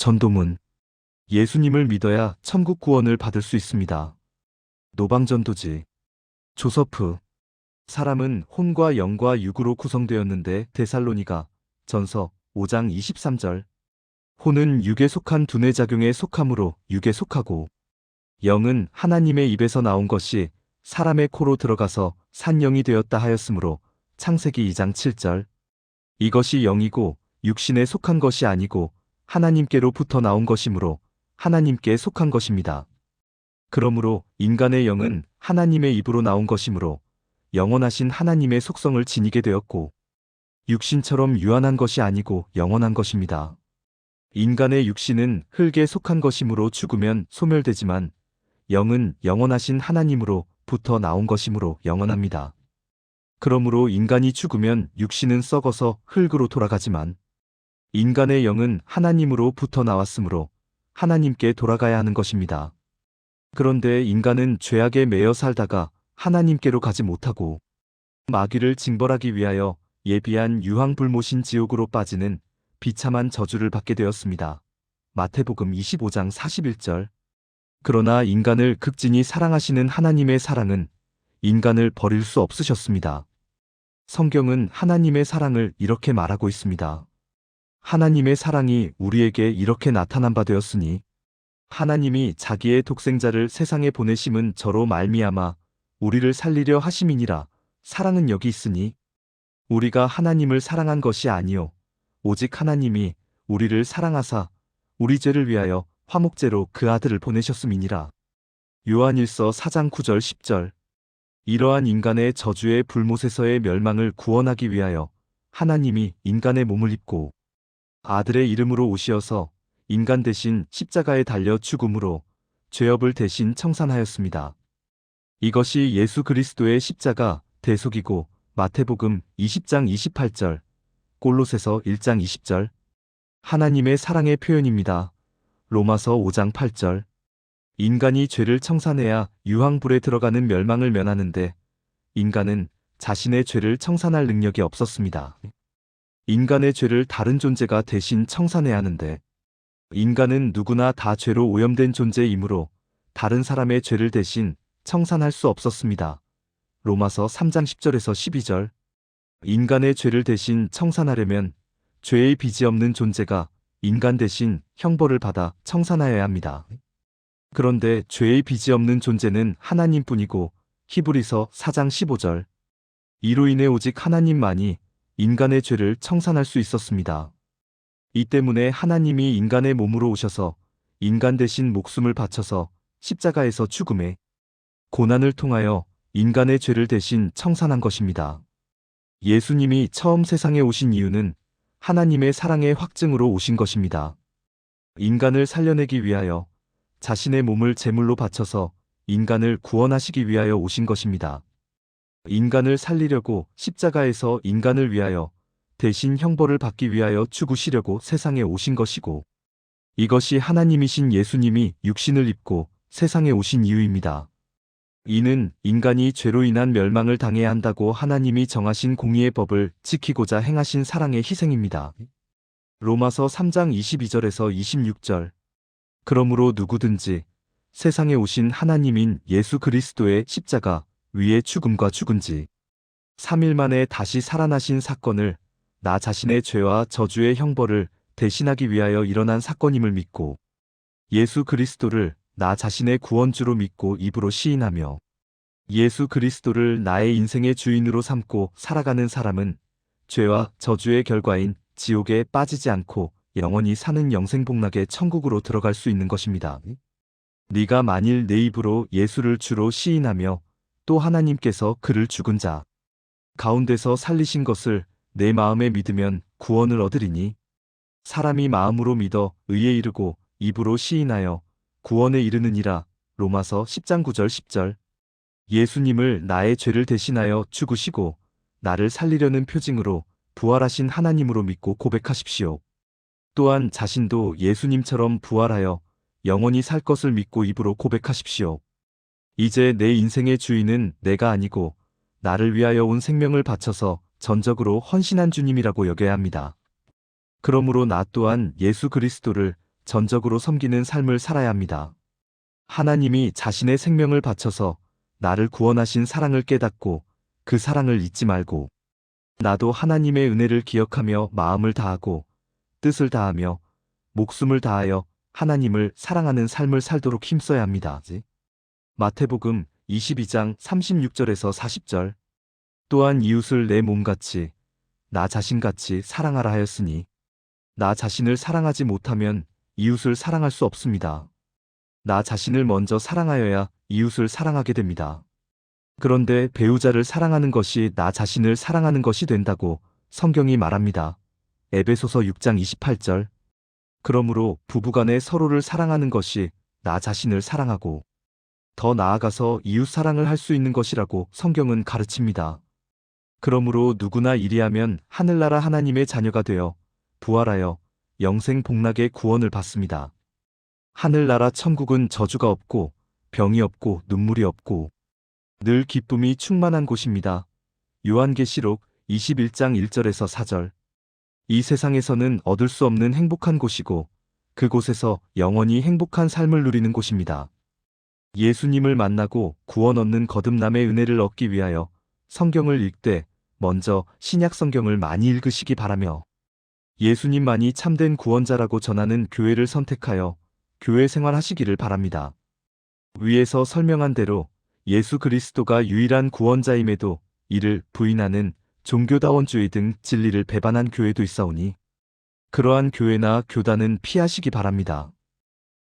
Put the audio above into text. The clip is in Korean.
전도문. 예수님을 믿어야 천국 구원을 받을 수 있습니다. 노방전도지. 조서프. 사람은 혼과 영과 육으로 구성되었는데 데살로니가 전서 5장 23절. 혼은 육에 속한 두뇌 작용에 속함으로 육에 속하고, 영은 하나님의 입에서 나온 것이 사람의 코로 들어가서 산 영이 되었다 하였으므로 창세기 2장 7절. 이것이 영이고 육신에 속한 것이 아니고 하나님께로부터 나온 것이므로 하나님께 속한 것입니다. 그러므로 인간의 영은 하나님의 입으로 나온 것이므로 영원하신 하나님의 속성을 지니게 되었고, 육신처럼 유한한 것이 아니고 영원한 것입니다. 인간의 육신은 흙에 속한 것이므로 죽으면 소멸되지만, 영은 영원하신 하나님으로부터 나온 것이므로 영원합니다. 그러므로 인간이 죽으면 육신은 썩어서 흙으로 돌아가지만, 인간의 영은 하나님으로부터 나왔으므로 하나님께 돌아가야 하는 것입니다. 그런데 인간은 죄악에 매여 살다가 하나님께로 가지 못하고 마귀를 징벌하기 위하여 예비한 유황불못인 지옥으로 빠지는 비참한 저주를 받게 되었습니다. 마태복음 25장 41절. 그러나 인간을 극진히 사랑하시는 하나님의 사랑은 인간을 버릴 수 없으셨습니다. 성경은 하나님의 사랑을 이렇게 말하고 있습니다. 하나님의 사랑이 우리에게 이렇게 나타난 바 되었으니 하나님이 자기의 독생자를 세상에 보내심은 저로 말미암아 우리를 살리려 하심이니라. 사랑은 여기 있으니 우리가 하나님을 사랑한 것이 아니요 오직 하나님이 우리를 사랑하사 우리 죄를 위하여 화목제로 그 아들을 보내셨음이니라. 요한일서 4장 9절 10절. 이러한 인간의 저주의 불못에서의 멸망을 구원하기 위하여 하나님이 인간의 몸을 입고 아들의 이름으로 오시어서 인간 대신 십자가에 달려 죽음으로 죄업을 대신 청산하였습니다. 이것이 예수 그리스도의 십자가 대속이고 마태복음 20장 28절, 골로새서 1장 20절, 하나님의 사랑의 표현입니다. 로마서 5장 8절. 인간이 죄를 청산해야 유황불에 들어가는 멸망을 면하는데 인간은 자신의 죄를 청산할 능력이 없었습니다. 인간의 죄를 다른 존재가 대신 청산해야 하는데 인간은 누구나 다 죄로 오염된 존재이므로 다른 사람의 죄를 대신 청산할 수 없었습니다. 로마서 3장 10절에서 12절. 인간의 죄를 대신 청산하려면 죄의 빚이 없는 존재가 인간 대신 형벌을 받아 청산하여야 합니다. 그런데 죄의 빚이 없는 존재는 하나님뿐이고 히브리서 4장 15절. 이로 인해 오직 하나님만이 인간의 죄를 청산할 수 있었습니다. 이 때문에 하나님이 인간의 몸으로 오셔서 인간 대신 목숨을 바쳐서 십자가에서 죽음의 고난을 통하여 인간의 죄를 대신 청산한 것입니다. 예수님이 처음 세상에 오신 이유는 하나님의 사랑의 확증으로 오신 것입니다. 인간을 살려내기 위하여 자신의 몸을 제물로 바쳐서 인간을 구원하시기 위하여 오신 것입니다. 인간을 살리려고 십자가에서 인간을 위하여 대신 형벌을 받기 위하여 죽으시려고 세상에 오신 것이고, 이것이 하나님이신 예수님이 육신을 입고 세상에 오신 이유입니다. 이는 인간이 죄로 인한 멸망을 당해야 한다고 하나님이 정하신 공의의 법을 지키고자 행하신 사랑의 희생입니다. 로마서 3장 22절에서 26절. 그러므로 누구든지 세상에 오신 하나님인 예수 그리스도의 십자가 위에 죽음과 죽은 지 3일 만에 다시 살아나신 사건을 나 자신의 죄와 저주의 형벌을 대신하기 위하여 일어난 사건임을 믿고 예수 그리스도를 나 자신의 구원주로 믿고 입으로 시인하며 예수 그리스도를 나의 인생의 주인으로 삼고 살아가는 사람은 죄와 저주의 결과인 지옥에 빠지지 않고 영원히 사는 영생복락의 천국으로 들어갈 수 있는 것입니다. 네가 만일 내 입으로 예수를 주로 시인하며 또 하나님께서 그를 죽은 자 가운데서 살리신 것을 내 마음에 믿으면 구원을 얻으리니, 사람이 마음으로 믿어 의에 이르고 입으로 시인하여 구원에 이르느니라. 로마서 10장 9절 10절. 예수님을 나의 죄를 대신하여 죽으시고 나를 살리려는 표징으로 부활하신 하나님으로 믿고 고백하십시오. 또한 자신도 예수님처럼 부활하여 영원히 살 것을 믿고 입으로 고백하십시오. 이제 내 인생의 주인은 내가 아니고 나를 위하여 온 생명을 바쳐서 전적으로 헌신한 주님이라고 여겨야 합니다. 그러므로 나 또한 예수 그리스도를 전적으로 섬기는 삶을 살아야 합니다. 하나님이 자신의 생명을 바쳐서 나를 구원하신 사랑을 깨닫고 그 사랑을 잊지 말고 나도 하나님의 은혜를 기억하며 마음을 다하고 뜻을 다하며 목숨을 다하여 하나님을 사랑하는 삶을 살도록 힘써야 합니다. 마태복음 22장 36절에서 40절. 또한 이웃을 내 몸같이 나 자신같이 사랑하라 하였으니 나 자신을 사랑하지 못하면 이웃을 사랑할 수 없습니다. 나 자신을 먼저 사랑하여야 이웃을 사랑하게 됩니다. 그런데 배우자를 사랑하는 것이 나 자신을 사랑하는 것이 된다고 성경이 말합니다. 에베소서 6장 28절. 그러므로 부부간에 서로를 사랑하는 것이 나 자신을 사랑하고 더 나아가서 이웃 사랑을 할 수 있는 것이라고 성경은 가르칩니다. 그러므로 누구나 이리하면 하늘나라 하나님의 자녀가 되어 부활하여 영생 복락의 구원을 받습니다. 하늘나라 천국은 저주가 없고 병이 없고 눈물이 없고 늘 기쁨이 충만한 곳입니다. 요한계시록 21장 1절에서 4절. 이 세상에서는 얻을 수 없는 행복한 곳이고 그곳에서 영원히 행복한 삶을 누리는 곳입니다. 예수님을 만나고 구원 얻는 거듭남의 은혜를 얻기 위하여 성경을 읽되 먼저 신약 성경을 많이 읽으시기 바라며 예수님만이 참된 구원자라고 전하는 교회를 선택하여 교회 생활하시기를 바랍니다. 위에서 설명한 대로 예수 그리스도가 유일한 구원자임에도 이를 부인하는 종교다원주의 등 진리를 배반한 교회도 있사오니 그러한 교회나 교단은 피하시기 바랍니다.